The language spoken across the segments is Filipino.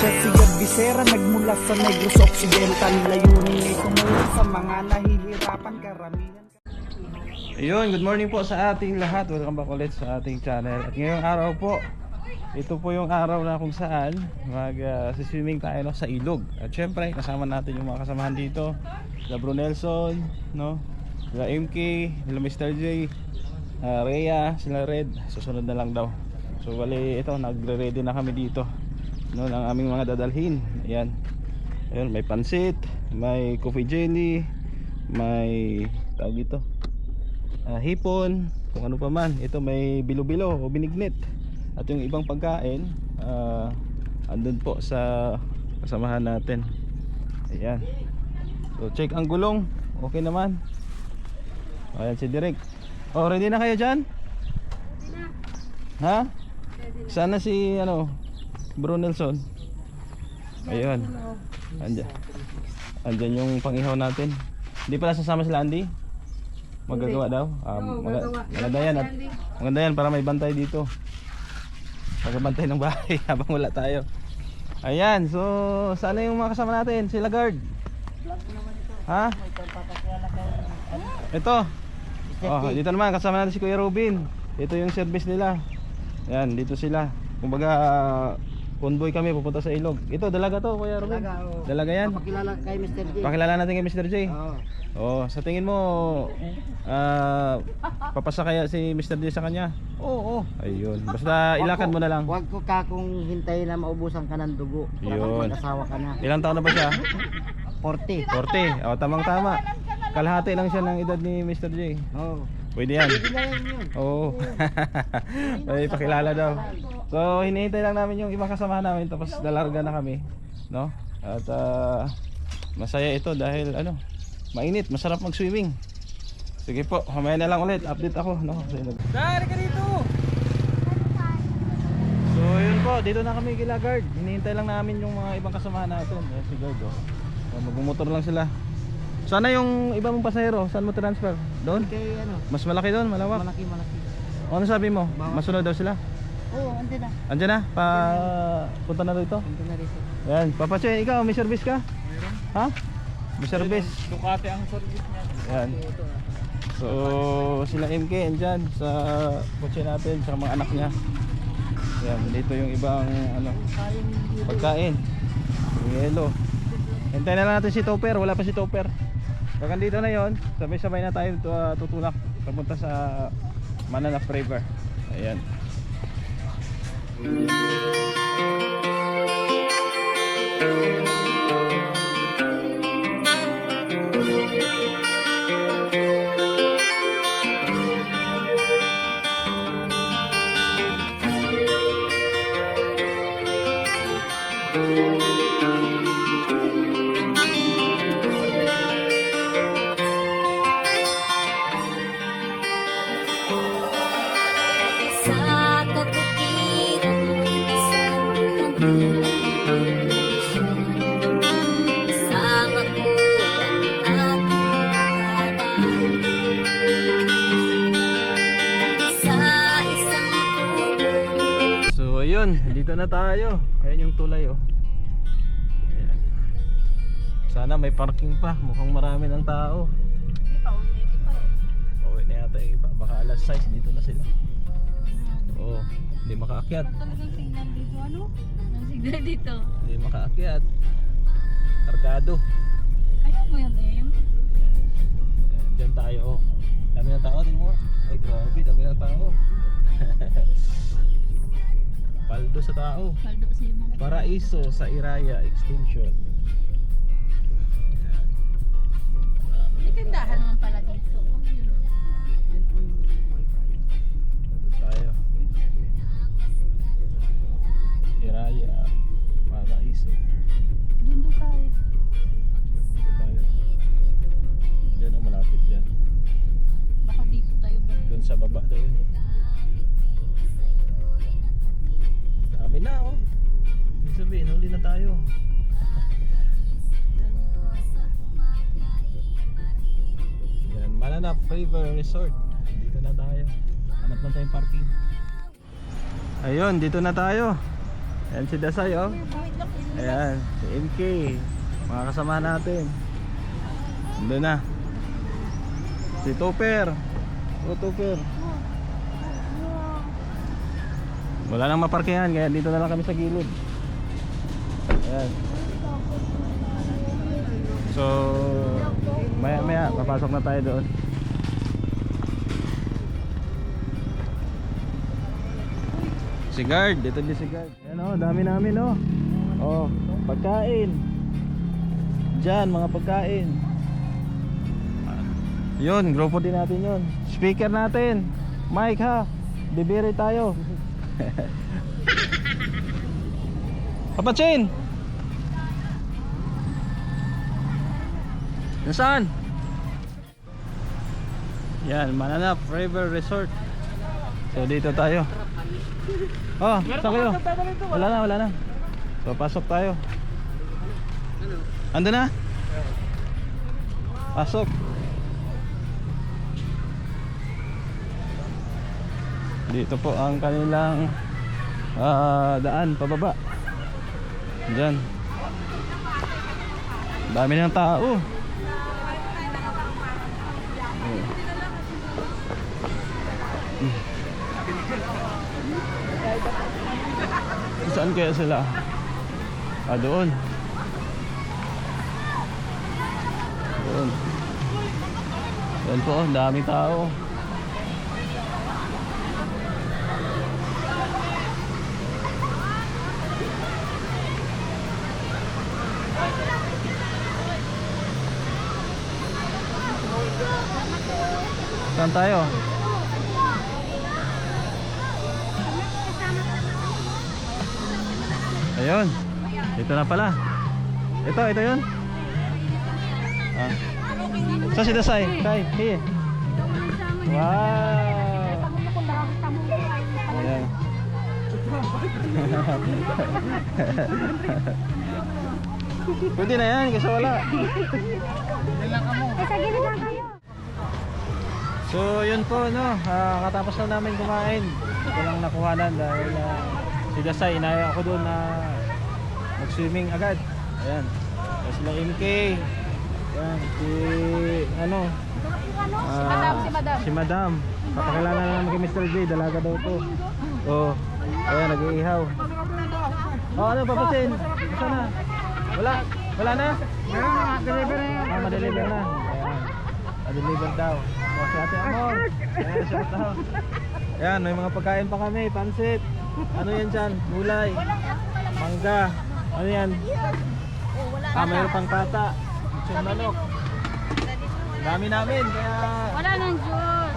siya si Bisera, nagmula sa Negros Occidental. Layunin ay tumulong sa mga nahihirapan karamihan. Ayun, good morning po sa ating lahat. Welcome back ulit sa ating channel. At ngayong araw po, ito po yung araw na kung saan mag-swimming tayo sa ilog. At syempre, kasama natin yung mga kasamahan dito. Sila Bro Nelson, no? Sila MK, sila Mr. J, Rhea, sila Red. Susunod na lang daw. So bali, ito, nagre-ready na kami dito, no, ng aming mga dadalhin. Ayan. Ayun, may pansit, may coffee jelly, may tawag dito, hipon, kung ano pa man. Ito may bilo-bilo o binignit. At yung ibang pagkain andun po sa kasamahan natin. Ayan. So check ang gulong. Okay naman. Ayan si Direk. Oh, ready na kayo dyan? Ready na. Ha? Ready na. Sana si Bro Nelson. Ayun. Andyan yung pangihaw natin. Hindi pala sasama sila Andy? Magagawa daw? Maganda yan. At maganda yan para may bantay dito. Magbantay ng bahay habang wala tayo. Ayan, so sana yung mga kasama natin, sila guard. Ha? Ito. Oh, dito naman kasama natin si Kuya Robin. Ito yung service nila. Ayan, dito sila. Kumbaga convoy kami pupunta sa ilog. Ito dalaga to, Kuya Robin. Dalaga yan. Pakilala kay Mr. J. Pakilala natin kay Mr. J. Oh, sa tingin mo papasa kaya si Mr. J sa kanya? Oo. Ayun. Basta ilakad mo na lang. Huwag ko kakong hintayin na maubusan ka ng dugo. Yun. Mag-asawa ka na. Ilang taon na ba siya? 40. 40. Oh, tamang tama. Kalahati lang siya ng edad ni Mr. J. Oo. Pwede yan. Pwede na yun. Oo. Ay, pakilala daw. So, hinihintay lang namin yung ibang kasama namin tapos dalarga na kami, no? At masaya ito dahil mainit, masarap mag-swimming. Sige po, mamaya na lang ulit. Update ako, no? Dari ka dito. So, yun po, dito na kami kila guard. Hinihintay lang namin yung mga ibang kasama natin. Si guard, oh. So, magmumotor lang sila. Sana yung iba mong pasahero, saan mo transfer? Doon? Kay Mas malaki doon, malawak. malaki. Ano sabi mo? Masunod daw sila? Oo, andun na. Andiyan na? Punta na rito? Andun na rito. Yan, Papache, ikaw may service ka? Meron. Ha? May service? Ducati ang service niya. Yan. So, sila MK andyan sa kotse natin, sa mga anak niya. Yan, dito yung ibang pagkain. Yung yelo. Hintayin na lang natin si Topper, wala pa si Topper. Pag dito na yon, sabay-sabay na tayo tutulak papunta sa Mananap River. Ayan. So ayun, dito na tayo. Ayan yung tulay, oh. Ayan. Sana may parking pa. Mukhang marami ng tao. Pauwi na yata yung iba. Baka alas 6 dito na sila. Oo, hindi makaakyat. Talagang signal dito, ang signal dito. Hindi makaakyat. Kargado. Kaya mo yan, Em? Diyan tayo, oh. Dami ng tao, tingin mo. Ay grabe, dami ng tao. Paldo sa tao. Paldo sa yung mga... Paraiso sa Iraya Extension. May kandahan naman pala dito. Dito tayo. Iraya Paraiso. Doon tayo. Dito tayo. Diyan ang malapit dyan. Baka dito tayo pa. Doon sa baba daw yun. Dami na, oh. Ibig sabihin, huli na tayo. Yan, Mananap River Resort. Dito na tayo. Hanap lang tayong parking. Ayun, dito na tayo. Ayan si Dasay, oh. Ayan, si MK. Mga kasama natin. Doon na. Si Topper. O Topper. Wala nang maparkehan, kaya dito na lang kami sa gilid. Ayan. So, maya papasok na tayo doon. Si guard, dito din si guard. Ayan, oh, dami namin, oh. Oh, pagkain. Diyan, mga pagkain. Yun, grupo din natin yun. Speaker natin. Mic, ha. Bibiri tayo. Kapatsin! Nasaan? Yan, Mananap River Resort. So dito tayo. Oh, saan kayo? Wala na. So pasok tayo. Ando na? Pasok. Dito po ang kanilang daan pababa. Diyan. Dami ng tao. Saan kaya sila? Doon. Doon. Doon po, daming tao. Saan tayo? Ayun. Ito na pala. Ito yun. Saan si Dasay? Kay, here. Wow. Ayan. Pwede na yan kasi wala. So yun po, no, katapos na namin kumain. Ito lang nakuhanan dahil si Dasay, inaya ako doon na mag-swimming agad. Ayan. Tapos sila MK. Ayan, si si Madam. Papakilala na naman kay Mr. J, dalaga daw to. Oh, ayan, nag-iihaw. Oh, ano, papasin? Saan na? Wala na? Meron na, deliver na yan. Ma-deliver na. Ayan. Ma-deliver daw. O, si Ate Amor. Ayan, shout out. Ayan, may mga pagkain pa kami. Pansit. Ano yan dyan? Gulay. Mangga. Ano yan? Mayroon pang kata. Yung manok. Dami namin. Kaya Wala nang Diyos.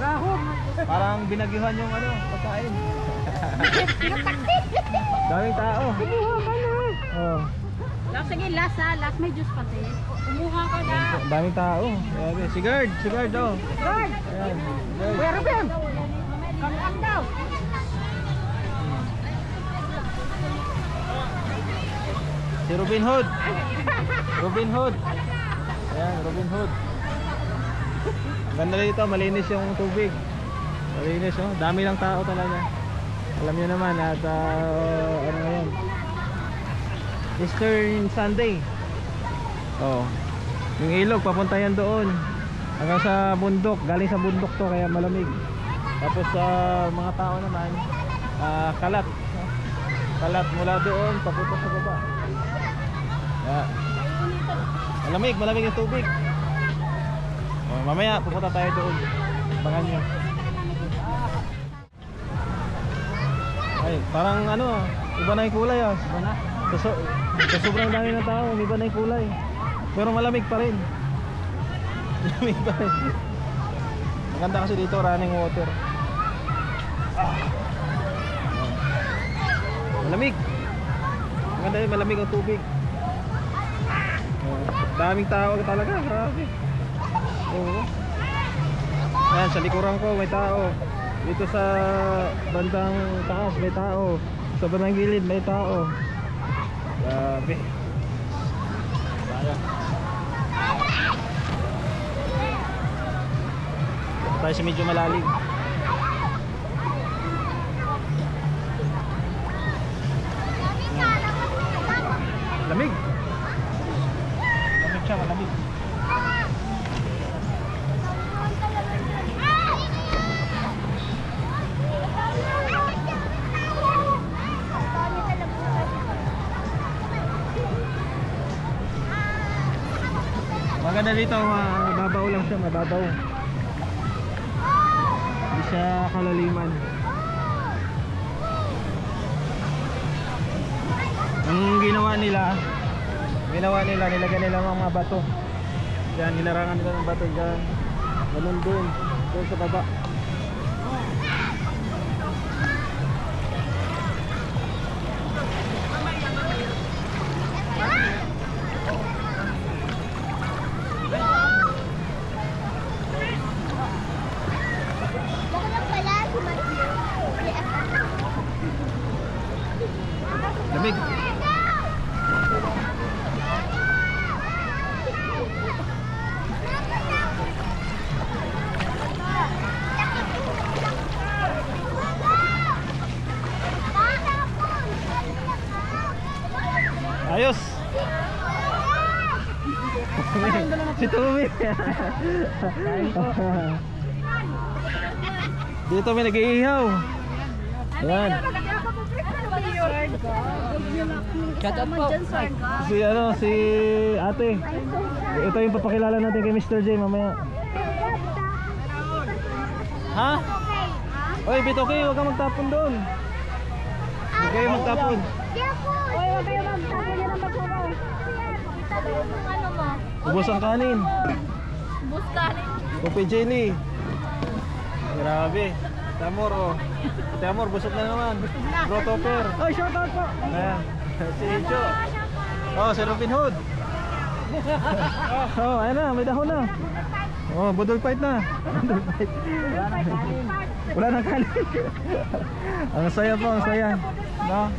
parang binagyuhan yung pagkain. Daming tao. Oh. Sige, last may Diyos pati. Umuha ka na. Daming tao. Grabe. Si guard daw. Guard! Ayan. Guard. Where Ruben? Come on daw. Si Robin Hood. Robin Hood. Ayan, Robin Hood. Ganda dito, malinis yung tubig. Malinis, oh. Dami lang tao talaga. Alam niyo naman at ano ngayon? Eastern Sunday. Oh. Yung ilog papunta yan doon. Hanggang sa bundok, galing sa bundok to kaya malamig. Tapos sa mga tao naman, kalat. Kalat mula doon papunta sa baba. Yeah. Malamig yung tubig. Oh, mamaya pupunta tayo doon. Abangan nyo. Ay, parang iba na yung kulay ah. Sa sobrang dami ng tao, iba na yung kulay. Pero malamig pa rin. Malamig pa rin. Maganda kasi dito, running water. Malamig. Maganda yun, malamig ang tubig. Daming tao talaga, grabe. Oo. Ayan, sa likuran ko may tao. Dito sa bandang taas may tao. Sa bandang gilid may tao. Grabe. Tayo sa medyo malalim. Ayan. Lamig. Lamig siya, malamig. Maganda dito, mababaw lang siya, mababaw. Hindi siya kalaliman. Ang ginawa nila, nilagyan nila ng mga bato. Yan, hinarangan nila ng bato dyan. Ganun doon sa baba. Lamig. Ayos. Si Tumi. Dito may nag-iihaw. Ayan. Shout out po. Si ate. Ito yung papakilala natin kay Mr. J mamaya. Ha? Oy, Bitoke, huwag kang magtapon doon. Huwag kayo magtapon. Oy, wag kayo magtapon yan ang magsabaw. Ano mo? Ubos ang kanin. Bus kanin. Kopi jelly. Grabe. Tamor, oh. Tamor, busog na naman. Bro Topper. Oh, shout out po. Ayan. Si Icho. Oh, si Robin Hood. Oh, ayan na, may dahon na. Oh, budol fight na. Budol fight. Wala nang kanin. Ang saya po, ang saya. No?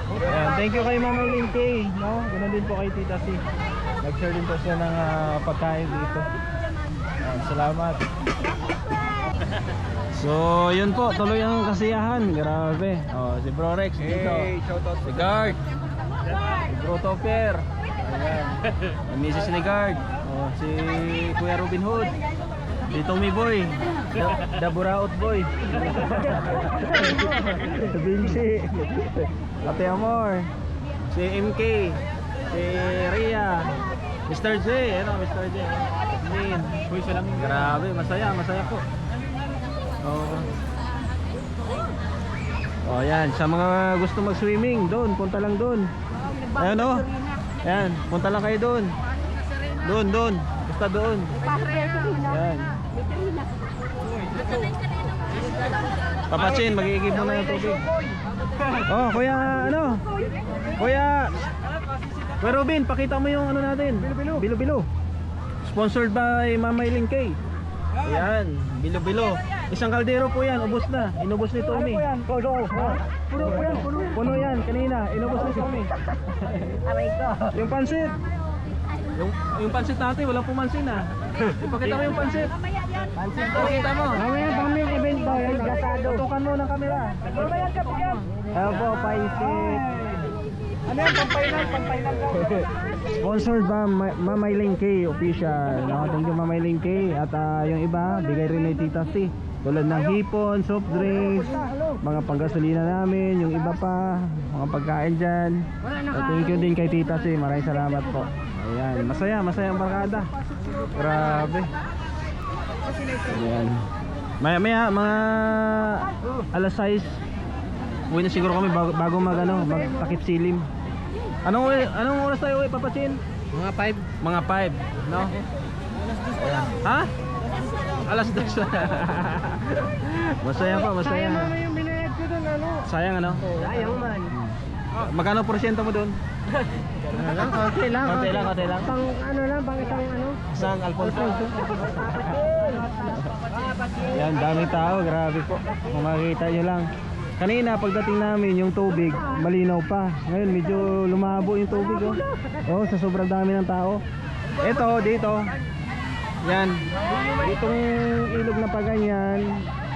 Ayan, thank you kay Mama Lynn Kay, no? Ganun din po kay Tita C. Nag-share din po siya ng pagkain dito. Ayan, salamat. So, yun po, tuloy ang kasiyahan. Grabe. Oh, si Bro Rex dito. Hey, shout out Si Guard. Si Bro Topper. Ayan. Ang misis ni Guard. Oh, si Kuya Robin Hood. Si Tommy Boy. The Buraot Boy. Vinci. Ate Amor. Si MK. Si Ria. Mr. J. Ano, Mr. J. Min. Uy, silang grabe. Masaya, masaya po. Oh. Oh, yan. Sa mga gusto mag-swimming, doon, punta lang doon. Ayun oh. Ayan, punta lang kayo doon. Doon. Basta doon. Ayan. Papachin, mag-iigib mo na yung tubig. Oh, kuya, ano? Kuya Robin, pakita mo yung ano natin. Bilo-bilo. Sponsored by Mama Lynn Kay. Ayan, bilo-bilo. Isang kaldero po yan, ubos na. Inubos ni Tommy. Ano po yan? Puno yan, kanina. Inubos ni Tommy. Aray ko. Yung pansit. Yung pansit natin, walang pumansin ah. Ipakita mo yung pansit. Pansit po, kita mo. Mamaya pang event daw yan. Gasado. Tutukan mo ng kamera. Mamaya ka po yan. Ayan po, paisip. Ano yan? Pampainan daw. Sponsored ba Mama Lynn Kay official. No, thank you Mama Lynn Kay. At yung iba, bigay rin ni Tita C. Tulad ng hipon, soft drinks, mga panggasolina namin, yung iba pa, mga pagkain dyan. So, thank you din kay Tita C. Maraming salamat po. Ayan, masaya ang barkada. Grabe. Ayan. Maya mga alas 6 uwi na siguro kami bago magtakip silim. Anong oras tayo uwi, Papachin? Mga 5. Mga 5, no? Ha? Alas 2. Masaya pa, masaya. Sayang naman yung binayad ko dun, ano? Sayang ano? Sayang man. Magkano porsyento mo doon? Konti lang. Konti lang. Pang ano lang, pang isang ano. Isang Alfonso. Yan, daming tao, grabe po. Kung makikita nyo lang. Kanina pagdating namin yung tubig malinaw pa. Ngayon medyo lumabo yung tubig oh. Oh, sa sobrang dami ng tao. Ito dito. Yan. Itong ilog na pa ganyan,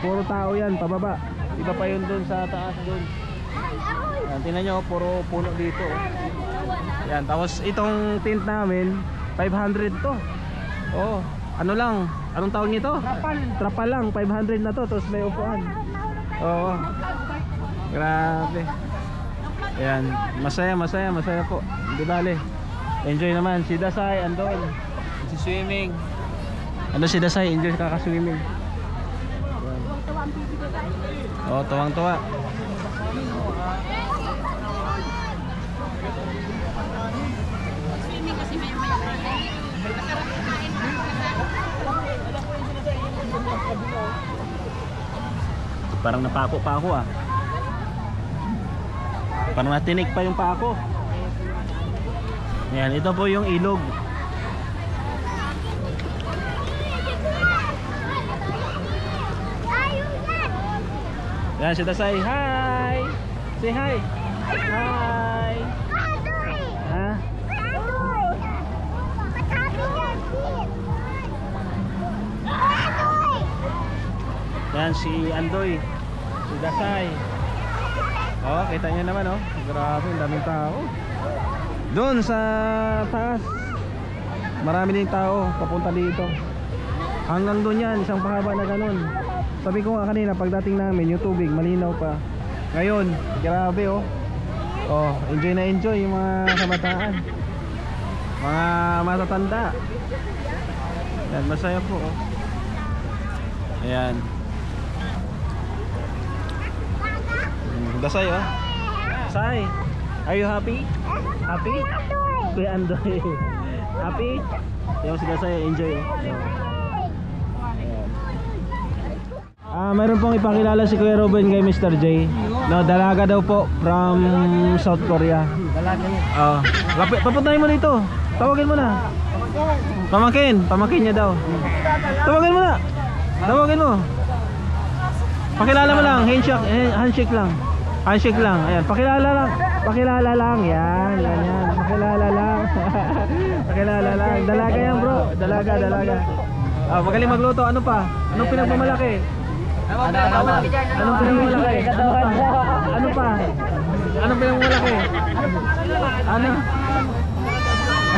puro tao yan pababa. Iba pa yun doon sa taas doon. Yan, tingnan nyo, puro puno dito. Yan, tapos itong tent namin 500 to. Oh, ano lang, anong tawag nito? Trapal lang, 500 na to, tapos may upuan. Oo. Grabe. Ayan, masaya po. Hindi bale. Enjoy naman si Dasay andon. Si swimming. Ano si Dasay, enjoy kaka-swimming. Oh, tuwang-tuwa. Swimming kasi may masarap kumain. Parang napako pa ako ah. Parang natinik pa yung pako. Yan, ito po yung ilog. Yan si Dasay. Hi! Say hi! Hi! Ha? Yan si Andoy. Si Dasay. Oh, kita niyo naman oh. Grabe, ang daming tao. Doon sa taas. Marami ding tao papunta dito. Hanggang doon yan, isang pahaba na ganun. Sabi ko nga kanina, pagdating namin, yung tubig malinaw pa. Ngayon, grabe oh. Oh, enjoy na enjoy yung mga kabataan. Mga matatanda. Yan, masaya po oh. Ayan. Dasay oh. Say, are you happy? Happy? Kuya Andoy. Happy? Yung si Dasay, enjoy oh. Meron pong ipakilala si Kuya Ruben kay Mr. J. No, dalaga daw po from South Korea. Dalaga niya. Oh, papuntahin mo dito. Tawagin mo na. Pamangkin niya daw. Tawagin mo na. Tawagin mo. Pakilala mo lang, handshake lang. Handshake lang. Ayan, pakilala lang. Pakilala lang. Yan, ganyan. Pakilala lang. Pakilala lang. Dalaga yan, bro. Dalaga. Magaling magluto. Ano pa? Anong pinagmamalaki? Anong pinagmamalaki? Ano pa? Anong pinagmamalaki? Ano?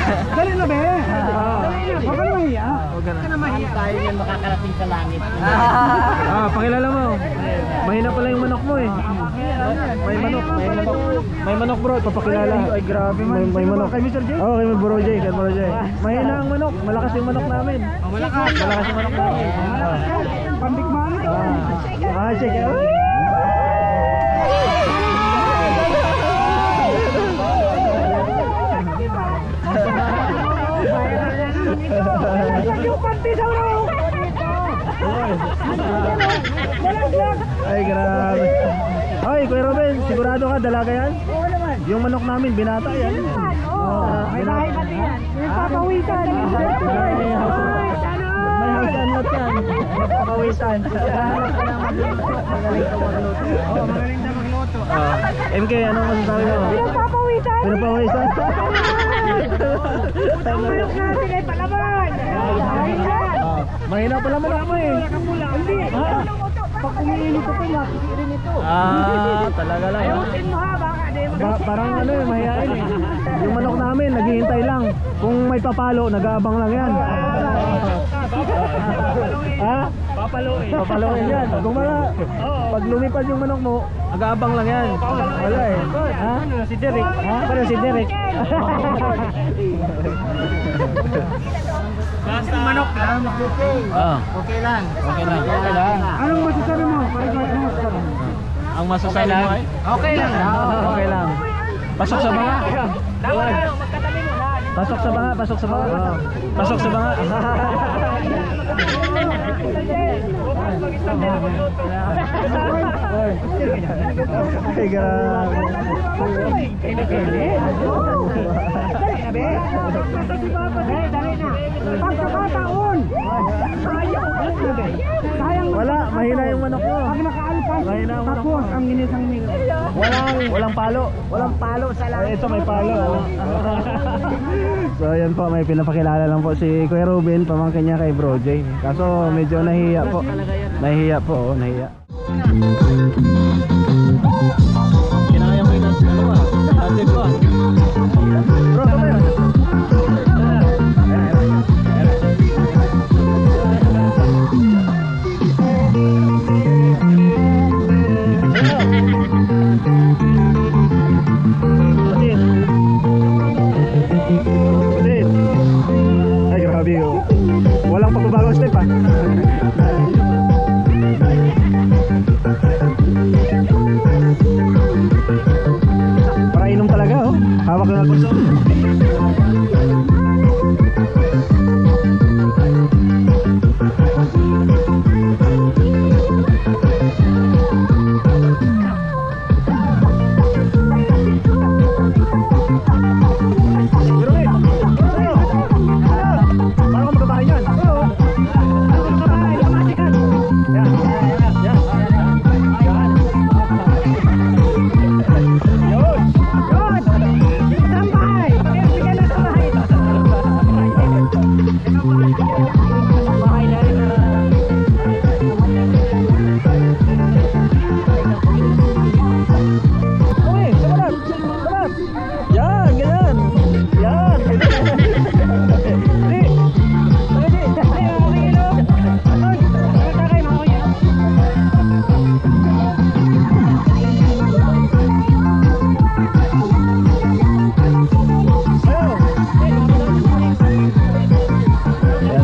Dali na be! Huwag ka na mahiya. Huwag ka na. Tayo yan makakarating sa langit. Pakilala mo. Mahina pala yung manok mo eh. May manok bro, papakilala. Ay grabe man. May manok. Kay Mr. J? Oo, kay Bro J. Mahina ang manok. Malakas yung manok namin. Malakas yung manok namin. Pambigmaan ito. Shake. Yung panty daw raw. Ay grabe. Ay Kuya Ruben, sigurado ka dalaga yan? Oo naman. Yung manok namin binata yan. May bahay pati yan. May papawisan. May house and lot yan. Papawisan. Magaling ka magluto. Oo, magaling na magluto. MK, anong masasabi mo? Papawisan. Pinapawisan? Ang manok natin ay palaban. Mahina pala manok mo eh. Hindi. Pag umiinit ito, makikiri nito. Talaga lang. Ayusin mo ha, baka di Parang ano eh, mahihain eh. Yung manok namin, naghihintay lang. Kung may papalo, nag-aabang lang yan. Ha? Papaluin yan. Kung pag lumipad yung manok mo, nag-aabang lang yan. Wala eh. Ha? Si Derek. Ha? Parang si Derek. Basta manok lang. Okay lang. Okay lang. Anong masasabi mo? Anong masasabi mo? Ang masasabi mo ay? Okay lang. Okay lang. Pasok sa banga. Magkatabi mo na. Pasok sa banga. Pasok sa banga. Ay, grabe. Wala, mahina yung manok mo. Pag nakaalpas, Mahina ang manok mo. tapos ang ginisang milk. Walang palo. Walang palo sa langit. Ito may palo. So ayan po, may pinapakilala lang po si Kuya Ruben, pamangkin niya kay Bro J. Kaso medyo nahihiya po. Nahihiya po, nahihiya. Kinaya mo yung ano ba? Bro, Para inom talaga oh. Hawak ng Alfonso.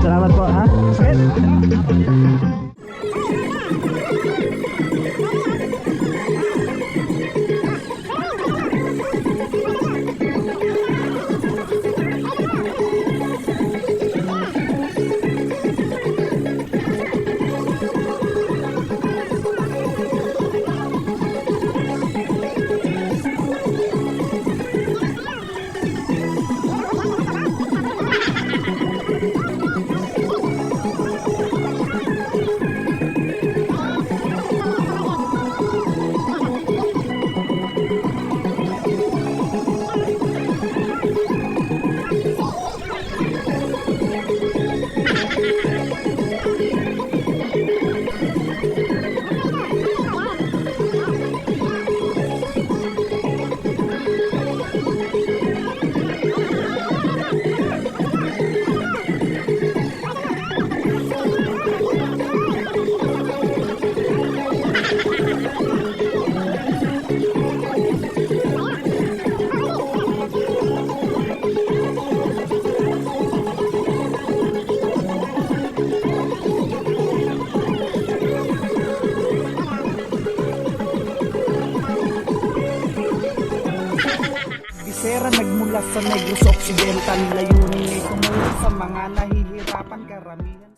Salamat po ha. Sakit. Sera nagmula sa Negros Occidental, layunin ay tumulong sa mga nahihirapan karamihan.